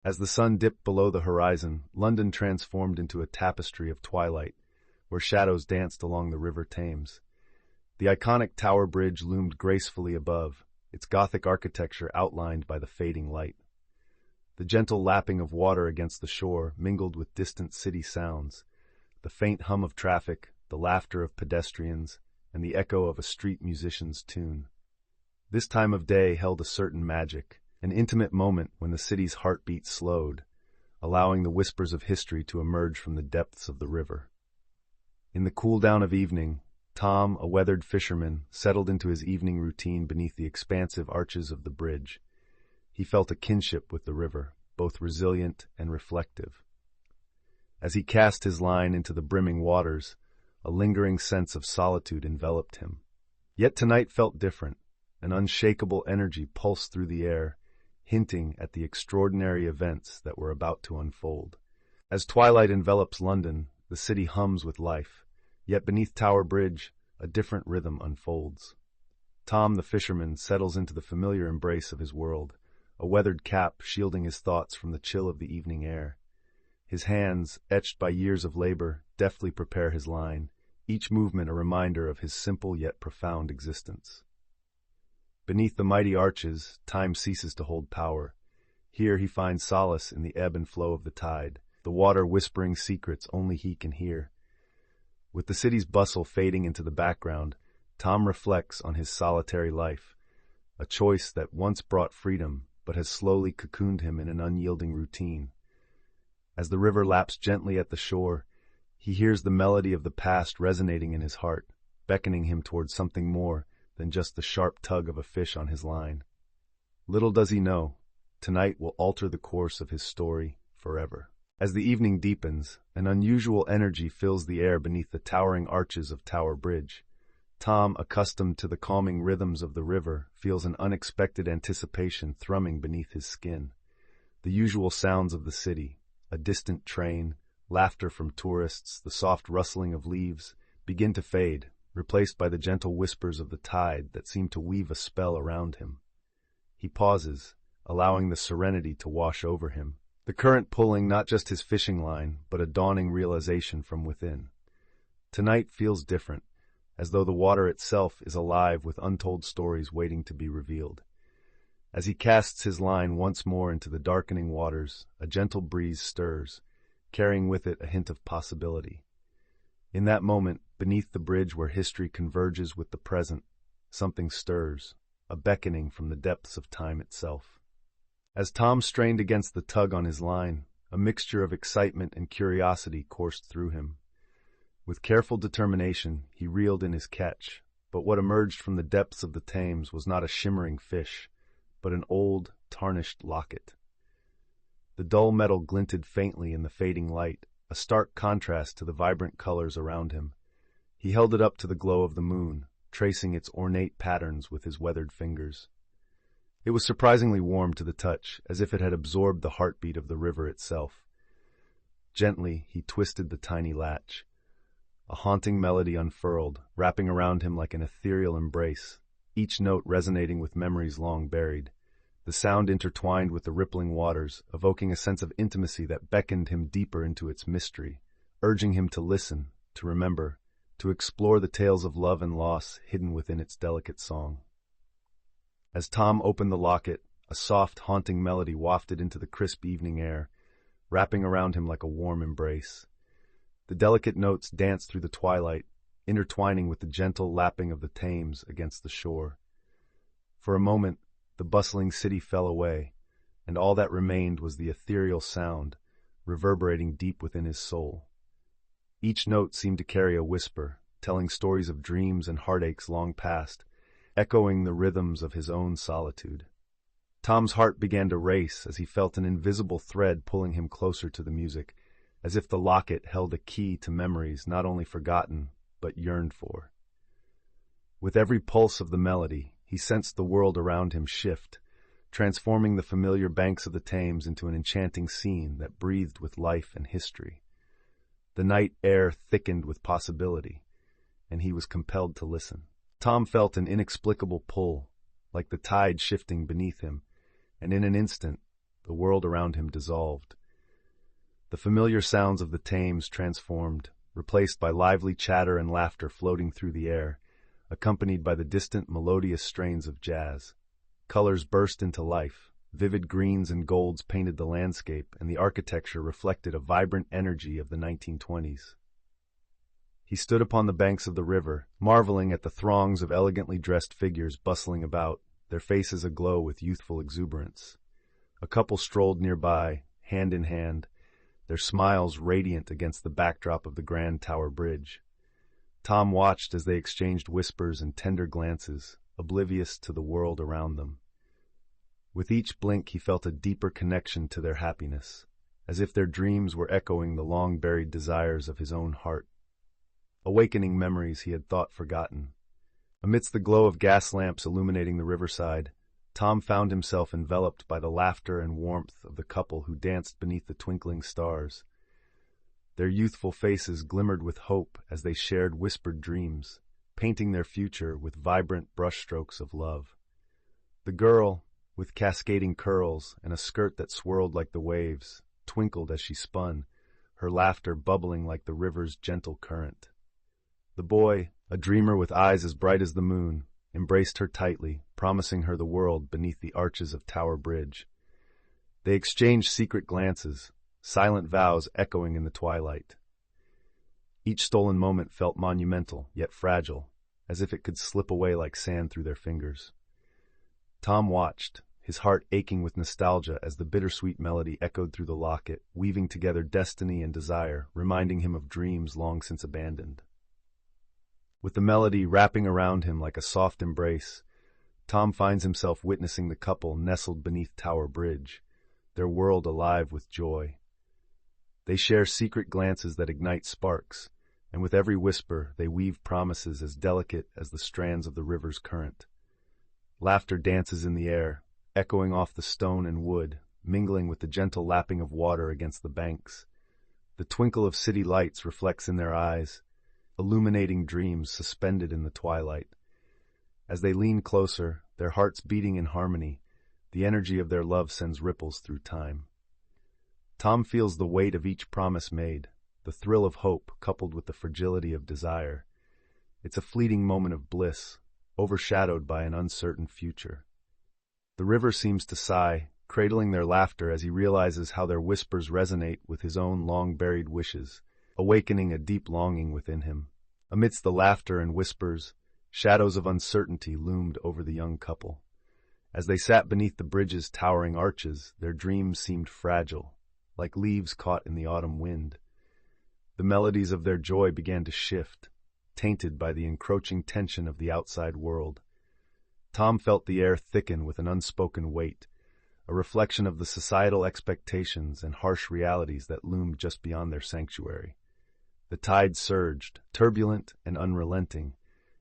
As the sun dipped below the horizon, London transformed into a tapestry of twilight, where shadows danced along the River Thames. The iconic Tower Bridge loomed gracefully above, its Gothic architecture outlined by the fading light. The gentle lapping of water against the shore mingled with distant city sounds, the faint hum of traffic, the laughter of pedestrians, and the echo of a street musician's tune. This time of day held a certain magic, an intimate moment when the city's heartbeat slowed, allowing the whispers of history to emerge from the depths of the river. In the cool down of evening, Tom, a weathered fisherman, settled into his evening routine beneath the expansive arches of the bridge. He felt a kinship with the river, both resilient and reflective. As he cast his line into the brimming waters, a lingering sense of solitude enveloped him. Yet tonight felt different. An unshakable energy pulsed through the air, hinting at the extraordinary events that were about to unfold. As twilight envelops London, the city hums with life, yet beneath Tower Bridge, a different rhythm unfolds. Tom the fisherman settles into the familiar embrace of his world, a weathered cap shielding his thoughts from the chill of the evening air. His hands, etched by years of labor, deftly prepare his line, each movement a reminder of his simple yet profound existence. Beneath the mighty arches, time ceases to hold power. Here he finds solace in the ebb and flow of the tide, the water whispering secrets only he can hear. With the city's bustle fading into the background, Tom reflects on his solitary life, a choice that once brought freedom but has slowly cocooned him in an unyielding routine. As the river laps gently at the shore, he hears the melody of the past resonating in his heart, beckoning him towards something more than just the sharp tug of a fish on his line. Little does he know, tonight will alter the course of his story forever. As the evening deepens, an unusual energy fills the air beneath the towering arches of Tower Bridge. Tom, accustomed to the calming rhythms of the river, feels an unexpected anticipation thrumming beneath his skin. The usual sounds of the city, a distant train, laughter from tourists, the soft rustling of leaves, begin to fade, replaced by the gentle whispers of the tide that seem to weave a spell around him. He pauses, allowing the serenity to wash over him, the current pulling not just his fishing line, but a dawning realization from within. Tonight feels different, as though the water itself is alive with untold stories waiting to be revealed. As he casts his line once more into the darkening waters, a gentle breeze stirs, carrying with it a hint of possibility. In that moment, beneath the bridge where history converges with the present, something stirs, a beckoning from the depths of time itself. As Tom strained against the tug on his line, a mixture of excitement and curiosity coursed through him. With careful determination, he reeled in his catch, but what emerged from the depths of the Thames was not a shimmering fish, but an old, tarnished locket. The dull metal glinted faintly in the fading light, a stark contrast to the vibrant colors around him. He held it up to the glow of the moon, tracing its ornate patterns with his weathered fingers. It was surprisingly warm to the touch, as if it had absorbed the heartbeat of the river itself. Gently, he twisted the tiny latch. A haunting melody unfurled, wrapping around him like an ethereal embrace, each note resonating with memories long buried. The sound intertwined with the rippling waters, evoking a sense of intimacy that beckoned him deeper into its mystery, urging him to listen, to remember, to explore the tales of love and loss hidden within its delicate song. As Tom opened the locket, a soft, haunting melody wafted into the crisp evening air, wrapping around him like a warm embrace. The delicate notes danced through the twilight, intertwining with the gentle lapping of the Thames against the shore. For a moment, the bustling city fell away, and all that remained was the ethereal sound, reverberating deep within his soul. Each note seemed to carry a whisper, telling stories of dreams and heartaches long past, echoing the rhythms of his own solitude. Tom's heart began to race as he felt an invisible thread pulling him closer to the music, as if the locket held a key to memories not only forgotten, but yearned for. With every pulse of the melody, he sensed the world around him shift, transforming the familiar banks of the Thames into an enchanting scene that breathed with life and history. The night air thickened with possibility, and he was compelled to listen. Tom felt an inexplicable pull, like the tide shifting beneath him, and in an instant, the world around him dissolved. The familiar sounds of the Thames transformed, replaced by lively chatter and laughter floating through the air, accompanied by the distant melodious strains of jazz. Colors burst into life. Vivid greens and golds painted the landscape, and the architecture reflected a vibrant energy of the 1920s. He stood upon the banks of the river, marveling at the throngs of elegantly dressed figures bustling about, their faces aglow with youthful exuberance. A couple strolled nearby, hand in hand, their smiles radiant against the backdrop of the Grand Tower Bridge. Tom watched as they exchanged whispers and tender glances, oblivious to the world around them. With each blink he felt a deeper connection to their happiness, as if their dreams were echoing the long-buried desires of his own heart, awakening memories he had thought forgotten. Amidst the glow of gas lamps illuminating the riverside, Tom found himself enveloped by the laughter and warmth of the couple who danced beneath the twinkling stars. Their youthful faces glimmered with hope as they shared whispered dreams, painting their future with vibrant brushstrokes of love. The girl, with cascading curls and a skirt that swirled like the waves, twinkled as she spun, her laughter bubbling like the river's gentle current. The boy, a dreamer with eyes as bright as the moon, embraced her tightly, promising her the world beneath the arches of Tower Bridge. They exchanged secret glances, silent vows echoing in the twilight. Each stolen moment felt monumental, yet fragile, as if it could slip away like sand through their fingers. Tom watched, his heart aching with nostalgia as the bittersweet melody echoed through the locket, weaving together destiny and desire, reminding him of dreams long since abandoned. With the melody wrapping around him like a soft embrace, Tom finds himself witnessing the couple nestled beneath Tower Bridge, their world alive with joy. They share secret glances that ignite sparks, and with every whisper they weave promises as delicate as the strands of the river's current. Laughter dances in the air, echoing off the stone and wood, mingling with the gentle lapping of water against the banks. The twinkle of city lights reflects in their eyes, illuminating dreams suspended in the twilight. As they lean closer, their hearts beating in harmony, the energy of their love sends ripples through time. Tom feels the weight of each promise made, the thrill of hope coupled with the fragility of desire. It's a fleeting moment of bliss, overshadowed by an uncertain future. The river seems to sigh, cradling their laughter as he realizes how their whispers resonate with his own long-buried wishes, awakening a deep longing within him. Amidst the laughter and whispers, shadows of uncertainty loomed over the young couple. As they sat beneath the bridge's towering arches, their dreams seemed fragile, like leaves caught in the autumn wind. The melodies of their joy began to shift, tainted by the encroaching tension of the outside world. Tom felt the air thicken with an unspoken weight, a reflection of the societal expectations and harsh realities that loomed just beyond their sanctuary. The tide surged, turbulent and unrelenting,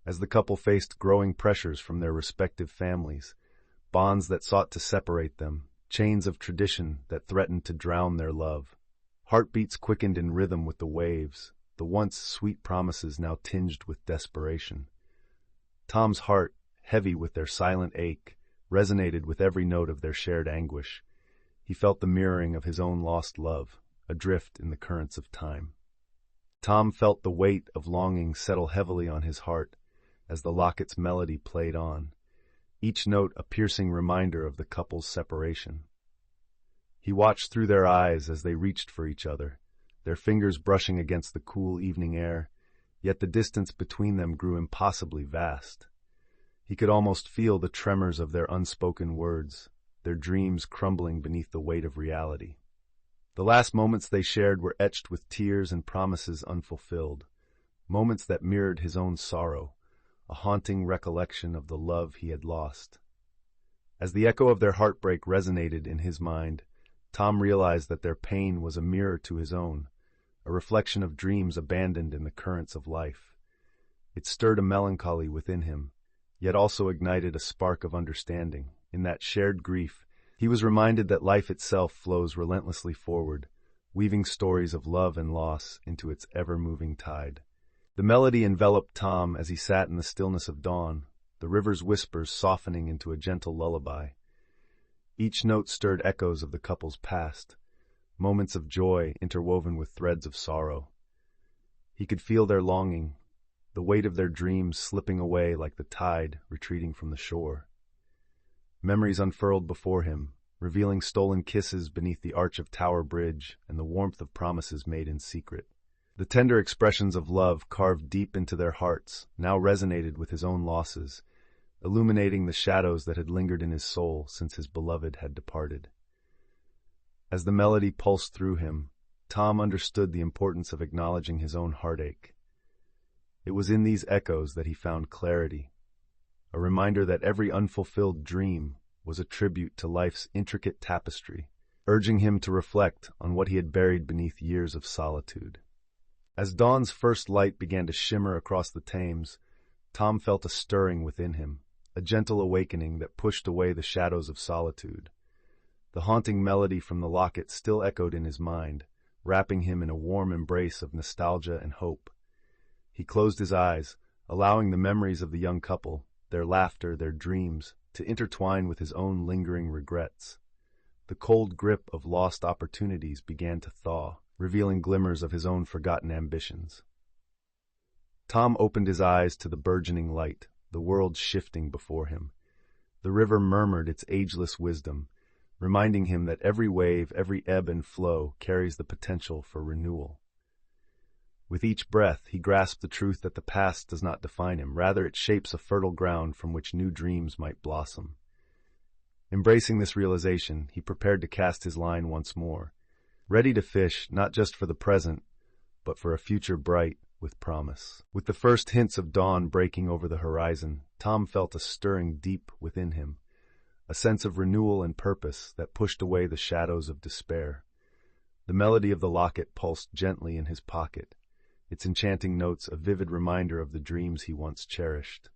as the couple faced growing pressures from their respective families, bonds that sought to separate them, chains of tradition that threatened to drown their love. Heartbeats quickened in rhythm with the waves, the once sweet promises now tinged with desperation. Tom's heart, heavy with their silent ache, resonated with every note of their shared anguish. He felt the mirroring of his own lost love, adrift in the currents of time. Tom felt the weight of longing settle heavily on his heart as the locket's melody played on, each note a piercing reminder of the couple's separation. He watched through their eyes as they reached for each other, their fingers brushing against the cool evening air, yet the distance between them grew impossibly vast. He could almost feel the tremors of their unspoken words, their dreams crumbling beneath the weight of reality. The last moments they shared were etched with tears and promises unfulfilled, moments that mirrored his own sorrow, a haunting recollection of the love he had lost. As the echo of their heartbreak resonated in his mind, Tom realized that their pain was a mirror to his own, a reflection of dreams abandoned in the currents of life. It stirred a melancholy within him, yet also ignited a spark of understanding. In that shared grief, he was reminded that life itself flows relentlessly forward, weaving stories of love and loss into its ever-moving tide. The melody enveloped Tom as he sat in the stillness of dawn, the river's whispers softening into a gentle lullaby. Each note stirred echoes of the couple's past, moments of joy interwoven with threads of sorrow. He could feel their longing, the weight of their dreams slipping away like the tide retreating from the shore. Memories unfurled before him, revealing stolen kisses beneath the arch of Tower Bridge and the warmth of promises made in secret. The tender expressions of love carved deep into their hearts now resonated with his own losses, illuminating the shadows that had lingered in his soul since his beloved had departed. As the melody pulsed through him, Tom understood the importance of acknowledging his own heartache. It was in these echoes that he found clarity, a reminder that every unfulfilled dream was a tribute to life's intricate tapestry, urging him to reflect on what he had buried beneath years of solitude. As dawn's first light began to shimmer across the Thames, Tom felt a stirring within him, a gentle awakening that pushed away the shadows of solitude. The haunting melody from the locket still echoed in his mind, wrapping him in a warm embrace of nostalgia and hope. He closed his eyes, allowing the memories of the young couple, their laughter, their dreams, to intertwine with his own lingering regrets. The cold grip of lost opportunities began to thaw, revealing glimmers of his own forgotten ambitions. Tom opened his eyes to the burgeoning light, the world shifting before him. The river murmured its ageless wisdom, reminding him that every wave, every ebb and flow carries the potential for renewal. With each breath, he grasped the truth that the past does not define him, rather it shapes a fertile ground from which new dreams might blossom. Embracing this realization, he prepared to cast his line once more, ready to fish not just for the present, but for a future bright with promise. With the first hints of dawn breaking over the horizon, Tom felt a stirring deep within him, a sense of renewal and purpose that pushed away the shadows of despair. The melody of the locket pulsed gently in his pocket, its enchanting notes a vivid reminder of the dreams he once cherished.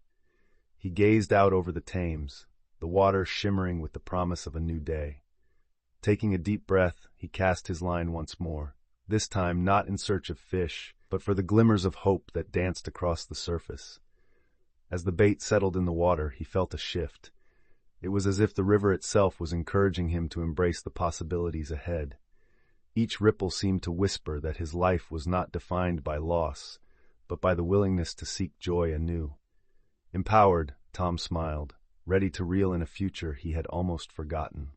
He gazed out over the Thames, the water shimmering with the promise of a new day. Taking a deep breath, he cast his line once more, this time not in search of fish, but for the glimmers of hope that danced across the surface. As the bait settled in the water, he felt a shift. It was as if the river itself was encouraging him to embrace the possibilities ahead. Each ripple seemed to whisper that his life was not defined by loss, but by the willingness to seek joy anew. Empowered, Tom smiled, ready to reel in a future he had almost forgotten.